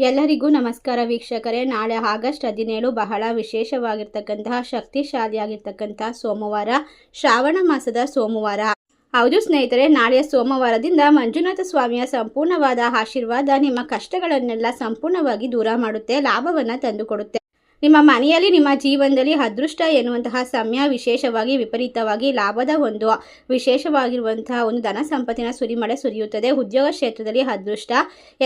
ಎಲ್ಲರಿಗೂ ನಮಸ್ಕಾರ ವೀಕ್ಷಕರೇ. ನಾಳೆ ಆಗಸ್ಟ್ 17 ಬಹಳ ವಿಶೇಷವಾಗಿರ್ತಕ್ಕಂತಹ ಶಕ್ತಿಶಾಲಿಯಾಗಿರ್ತಕ್ಕಂತಹ ಸೋಮವಾರ, ಶ್ರಾವಣ ಮಾಸದ ಸೋಮವಾರ. ಹೌದು ಸ್ನೇಹಿತರೆ, ನಾಳೆಯ ಸೋಮವಾರದಿಂದ ಮಂಜುನಾಥ ಸ್ವಾಮಿಯ ಸಂಪೂರ್ಣವಾದ ಆಶೀರ್ವಾದ ನಿಮ್ಮ ಕಷ್ಟಗಳನ್ನೆಲ್ಲ ಸಂಪೂರ್ಣವಾಗಿ ದೂರ ಮಾಡುತ್ತೆ, ಲಾಭವನ್ನು ತಂದುಕೊಡುತ್ತೆ. ನಿಮ್ಮ ಮನೆಯಲ್ಲಿ, ನಿಮ್ಮ ಜೀವನದಲ್ಲಿ ಅದೃಷ್ಟ ಎನ್ನುವಂತಹ ಸಮಯ ವಿಶೇಷವಾಗಿ ವಿಪರೀತವಾಗಿ ಲಾಭದ ಒಂದು ವಿಶೇಷವಾಗಿರುವಂತಹ ಒಂದು ಧನ ಸಂಪತ್ತಿನ ಸುರಿಮಳೆ ಸುರಿಯುತ್ತದೆ. ಉದ್ಯೋಗ ಕ್ಷೇತ್ರದಲ್ಲಿ ಅದೃಷ್ಟ,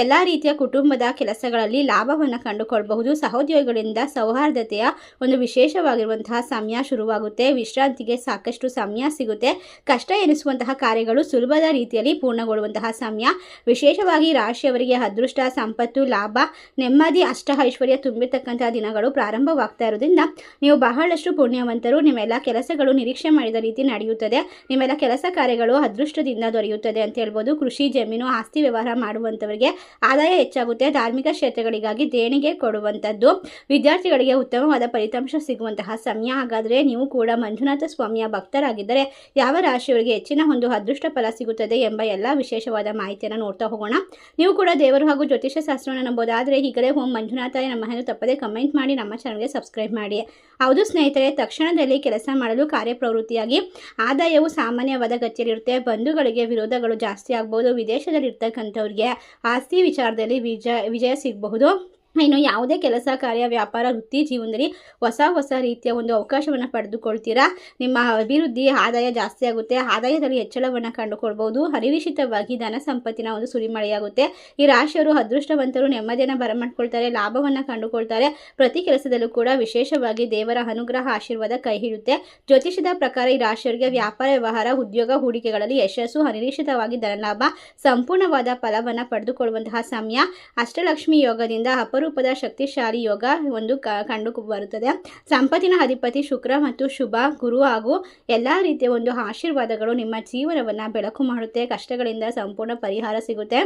ಎಲ್ಲ ರೀತಿಯ ಕುಟುಂಬದ ಕೆಲಸಗಳಲ್ಲಿ ಲಾಭವನ್ನು ಕಂಡುಕೊಳ್ಳಬಹುದು. ಸಹೋದ್ಯೋಗಿಗಳಿಂದ ಸೌಹಾರ್ದತೆಯ ಒಂದು ವಿಶೇಷವಾಗಿರುವಂತಹ ಸಮಯ ಶುರುವಾಗುತ್ತೆ. ವಿಶ್ರಾಂತಿಗೆ ಸಾಕಷ್ಟು ಸಮಯ ಸಿಗುತ್ತೆ. ಕಷ್ಟ ಎನಿಸುವಂತಹ ಕಾರ್ಯಗಳು ಸುಲಭದ ರೀತಿಯಲ್ಲಿ ಪೂರ್ಣಗೊಳ್ಳುವಂತಹ ಸಮಯ. ವಿಶೇಷವಾಗಿ ರಾಶಿಯವರಿಗೆ ಅದೃಷ್ಟ, ಸಂಪತ್ತು, ಲಾಭ, ನೆಮ್ಮದಿ, ಅಷ್ಟ ಐಶ್ವರ್ಯ ತುಂಬಿರ್ತಕ್ಕಂತಹ ದಿನಗಳು ಪ್ರಾರಂಭವಾಗ್ತಾ ಇರೋದ್ರಿಂದ ನೀವು ಬಹಳಷ್ಟು ಪುಣ್ಯವಂತರು. ನಿಮ್ಮೆಲ್ಲ ಕೆಲಸಗಳು ನಿರೀಕ್ಷೆ ಮಾಡಿದ ರೀತಿ ನಡೆಯುತ್ತದೆ. ನಿಮ್ಮೆಲ್ಲ ಕೆಲಸ ಕಾರ್ಯಗಳು ಅದೃಷ್ಟದಿಂದ ದೊರೆಯುತ್ತದೆ ಅಂತ ಹೇಳ್ಬೋದು. ಕೃಷಿ, ಜಮೀನು, ಆಸ್ತಿ ವ್ಯವಹಾರ ಮಾಡುವಂಥವರಿಗೆ ಆದಾಯ ಹೆಚ್ಚಾಗುತ್ತೆ. ಧಾರ್ಮಿಕ ಕ್ಷೇತ್ರಗಳಿಗಾಗಿ ದೇಣಿಗೆ ಕೊಡುವಂಥದ್ದು, ವಿದ್ಯಾರ್ಥಿಗಳಿಗೆ ಉತ್ತಮವಾದ ಫಲಿತಾಂಶ ಸಿಗುವಂತಹ ಸಮಯ. ಹಾಗಾದರೆ ನೀವು ಕೂಡ ಮಂಜುನಾಥ ಸ್ವಾಮಿಯ ಭಕ್ತರಾಗಿದ್ದರೆ ಯಾವ ರಾಶಿಯವರಿಗೆ ಹೆಚ್ಚಿನ ಒಂದು ಅದೃಷ್ಟ ಫಲ ಸಿಗುತ್ತದೆ ಎಂಬ ಎಲ್ಲ ವಿಶೇಷವಾದ ಮಾಹಿತಿಯನ್ನು ನೋಡ್ತಾ ಹೋಗೋಣ. ನೀವು ಕೂಡ ದೇವರು ಹಾಗೂ ಜ್ಯೋತಿಷ ಶಾಸ್ತ್ರವನ್ನು ನಂಬೋದಾದರೆ ಈಗಲೇ ಓಂ ಮಂಜುನಾಥಾಯ ನಮಃ ಎಂದು ತಪ್ಪದೆ ಕಮೆಂಟ್ ಮಾಡಿ ನಮ್ಮ ಚಾನಲ್ಗೆ ಸಬ್ಸ್ಕ್ರೈಬ್ ಮಾಡಿ. ಹೌದು ಸ್ನೇಹಿತರೆ, ತಕ್ಷಣದಲ್ಲಿ ಕೆಲಸ ಮಾಡಲು ಕಾರ್ಯಪ್ರವೃತ್ತಿಯಾಗಿ ಆದಾಯವು ಸಾಮಾನ್ಯವಾದ ಗತಿಯಲ್ಲಿರುತ್ತೆ. ಬಂಧುಗಳಿಗೆ ವಿರೋಧಗಳು ಜಾಸ್ತಿ ಆಗ್ಬೋದು. ವಿದೇಶದಲ್ಲಿ ಇರ್ತಕ್ಕಂಥವ್ರಿಗೆ ಆಸ್ತಿ ವಿಚಾರದಲ್ಲಿ ವಿಜಯ ಸಿಗಬಹುದು. ಇನ್ನು ಯಾವುದೇ ಕೆಲಸ ಕಾರ್ಯ, ವ್ಯಾಪಾರ, ವೃತ್ತಿ ಜೀವನದಲ್ಲಿ ಹೊಸ ರೀತಿಯ ಒಂದು ಅವಕಾಶವನ್ನು ಪಡೆದುಕೊಳ್ತೀರಾ. ನಿಮ್ಮ ಅಭಿವೃದ್ಧಿ, ಆದಾಯ ಜಾಸ್ತಿ ಆಗುತ್ತೆ. ಆದಾಯದಲ್ಲಿ ಹೆಚ್ಚಳವನ್ನು ಕಂಡುಕೊಳ್ಬಹುದು. ಅನಿರೀಕ್ಷಿತವಾಗಿ ಧನ ಸಂಪತ್ತಿನ ಒಂದು ಸುರಿಮಳೆಯಾಗುತ್ತೆ. ಈ ರಾಶಿಯವರು ಅದೃಷ್ಟವಂತರು, ನೆಮ್ಮದಿಯನ್ನು ಬರಮಾಡ್ಕೊಳ್ತಾರೆ, ಲಾಭವನ್ನು ಕಂಡುಕೊಳ್ತಾರೆ. ಪ್ರತಿ ಕೆಲಸದಲ್ಲೂ ಕೂಡ ವಿಶೇಷವಾಗಿ ದೇವರ ಅನುಗ್ರಹ, ಆಶೀರ್ವಾದ ಕೈ ಹಿಡಿಯುತ್ತೆ. ಜ್ಯೋತಿಷದ ಪ್ರಕಾರ ಈ ರಾಶಿಯವರಿಗೆ ವ್ಯಾಪಾರ, ವ್ಯವಹಾರ, ಉದ್ಯೋಗ, ಹೂಡಿಕೆಗಳಲ್ಲಿ ಯಶಸ್ಸು, ಅನಿರೀಕ್ಷಿತವಾಗಿ ಧನಲಾಭ, ಸಂಪೂರ್ಣವಾದ ಫಲವನ್ನು ಪಡೆದುಕೊಳ್ಳುವಂತಹ ಸಮಯ. ಅಷ್ಟಲಕ್ಷ್ಮಿ ಯೋಗದಿಂದ ರೂಪದ ಶಕ್ತಿಶಾಲಿ ಯೋಗ ಒಂದು ಕಂಡು ಬರುತ್ತದೆ. ಸಂಪತ್ತಿನ ಅಧಿಪತಿ ಶುಕ್ರ ಮತ್ತು ಶುಭ ಗುರು ಹಾಗೂ ಎಲ್ಲ ರೀತಿಯ ಒಂದು ಆಶೀರ್ವಾದಗಳು ನಿಮ್ಮ ಜೀವನವನ್ನು ಬೆಳಕು ಮಾಡುತ್ತೆ. ಕಷ್ಟಗಳಿಂದ ಸಂಪೂರ್ಣ ಪರಿಹಾರ ಸಿಗುತ್ತೆ.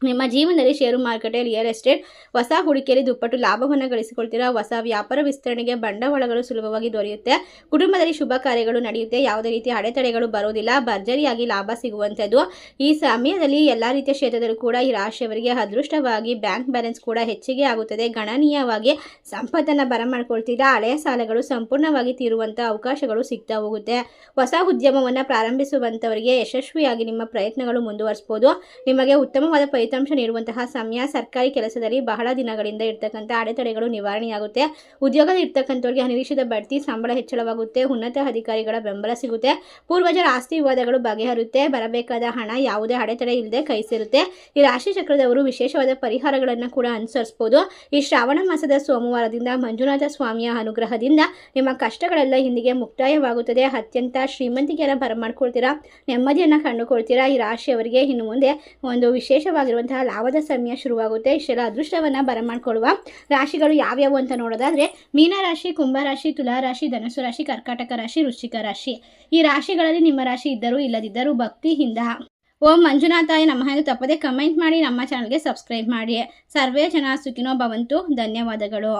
ನಿಮ್ಮ ಜೀವನದಲ್ಲಿ ಷೇರು ಮಾರುಕಟ್ಟೆ, ರಿಯಲ್ ಎಸ್ಟೇಟ್, ಹೊಸ ಹೂಡಿಕೆಯಲ್ಲಿ ದುಪ್ಪಟ್ಟು ಲಾಭವನ್ನು ಗಳಿಸಿಕೊಳ್ತೀರಾ. ಹೊಸ ವ್ಯಾಪಾರ ವಿಸ್ತರಣೆಗೆ ಬಂಡವಾಳಗಳು ಸುಲಭವಾಗಿ ದೊರೆಯುತ್ತೆ. ಕುಟುಂಬದಲ್ಲಿ ಶುಭ ಕಾರ್ಯಗಳು ನಡೆಯುತ್ತೆ. ಯಾವುದೇ ರೀತಿಯ ಅಡೆತಡೆಗಳು ಬರೋದಿಲ್ಲ. ಭರ್ಜರಿಯಾಗಿ ಲಾಭ ಸಿಗುವಂಥದ್ದು. ಈ ಸಮಯದಲ್ಲಿ ಎಲ್ಲ ರೀತಿಯ ಕ್ಷೇತ್ರದಲ್ಲೂ ಕೂಡ ಈ ರಾಶಿಯವರಿಗೆ ಅದೃಷ್ಟವಾಗಿ ಬ್ಯಾಂಕ್ ಬ್ಯಾಲೆನ್ಸ್ ಕೂಡ ಹೆಚ್ಚಿಗೆ ಆಗುತ್ತದೆ. ಗಣನೀಯವಾಗಿ ಸಂಪತ್ತನ್ನು ಬರಮಾಡ್ಕೊಳ್ತೀರಾ. ಹಳೆಯ ಸಾಲಗಳು ಸಂಪೂರ್ಣವಾಗಿ ತೀರುವಂಥ ಅವಕಾಶಗಳು ಸಿಗ್ತಾ ಹೋಗುತ್ತೆ. ಹೊಸ ಉದ್ಯಮವನ್ನು ಪ್ರಾರಂಭಿಸುವಂಥವರಿಗೆ ಯಶಸ್ವಿಯಾಗಿ ನಿಮ್ಮ ಪ್ರಯತ್ನಗಳು ಮುಂದುವರಿಸಬಹುದು. ನಿಮಗೆ ಉತ್ತಮವಾದ ಫಲಿತಾಂಶ ನೀಡುವಂತಹ ಸಮಯ. ಸರ್ಕಾರಿ ಕೆಲಸದಲ್ಲಿ ಬಹಳ ದಿನಗಳಿಂದ ಇರ್ತಕ್ಕಂಥ ಅಡೆತಡೆಗಳು ನಿವಾರಣೆಯಾಗುತ್ತೆ. ಉದ್ಯೋಗದಲ್ಲಿ ಇರ್ತಕ್ಕಂಥವ್ರಿಗೆ ಅನಿರೀಕ್ಷಿತ ಬಡ್ತಿ, ಸಂಬಳ ಹೆಚ್ಚಳವಾಗುತ್ತೆ. ಉನ್ನತ ಅಧಿಕಾರಿಗಳ ಬೆಂಬಲ ಸಿಗುತ್ತೆ. ಪೂರ್ವಜರ ಆಸ್ತಿ ವಿವಾದಗಳು ಬಗೆಹರುತ್ತೆ. ಬರಬೇಕಾದ ಹಣ ಯಾವುದೇ ಅಡೆತಡೆ ಇಲ್ಲದೆ ಕೈ ಸೇರುತ್ತೆ. ಈ ರಾಶಿ ಚಕ್ರದವರು ವಿಶೇಷವಾದ ಪರಿಹಾರಗಳನ್ನು ಕೂಡ ಅನುಸರಿಸಬಹುದು. ಈ ಶ್ರಾವಣ ಮಾಸದ ಸೋಮವಾರದಿಂದ ಮಂಜುನಾಥ ಸ್ವಾಮಿಯ ಅನುಗ್ರಹದಿಂದ ನಿಮ್ಮ ಕಷ್ಟಗಳೆಲ್ಲ ಇಂದಿಗೆ ಮುಕ್ತಾಯವಾಗುತ್ತದೆ. ಅತ್ಯಂತ ಶ್ರೀಮಂತಿಕೆಯನ್ನು ಬರಮಾಡ್ಕೊಳ್ತೀರಾ. ನೆಮ್ಮದಿಯನ್ನು ಕಂಡುಕೊಳ್ತೀರಾ. ಈ ರಾಶಿಯವರಿಗೆ ಇನ್ನು ಮುಂದೆ ಒಂದು ವಿಶೇಷವಾಗಿರುವಂತಹ ಲಾಭದ ಸಮಯ ಶುರುವಾಗುತ್ತೆ. ಇಷ್ಟೆಲ್ಲ ಅದೃಷ್ಟವನ್ನು ಬರಮಾಡ್ಕೊಳ್ಳುವ ರಾಶಿಗಳು ಯಾವ್ಯಾವು ಅಂತ ನೋಡೋದಾದ್ರೆ ಮೀನರಾಶಿ, ಕುಂಭರಾಶಿ, ತುಲಾರಾಶಿ, ಧನುಸು ರಾಶಿ, ಕರ್ಕಾಟಕ ರಾಶಿ, ವೃಶ್ಚಿಕ ರಾಶಿ. ಈ ರಾಶಿಗಳಲ್ಲಿ ನಿಮ್ಮ ರಾಶಿ ಇದ್ದರೂ ಇಲ್ಲದಿದ್ದರೂ ಭಕ್ತಿಯಿಂದ ಓಂ ಮಂಜುನಾಥಾಯ ನಮಃ ಎಂದು ತಪ್ಪದೆ ಕಮೆಂಟ್ ಮಾಡಿ ನಮ್ಮ ಚಾನಲ್ಗೆ ಸಬ್ಸ್ಕ್ರೈಬ್ ಮಾಡಿ. ಸರ್ವೇ ಜನ ಸುಖಿನೋ ಭವಂತು. ಧನ್ಯವಾದಗಳು.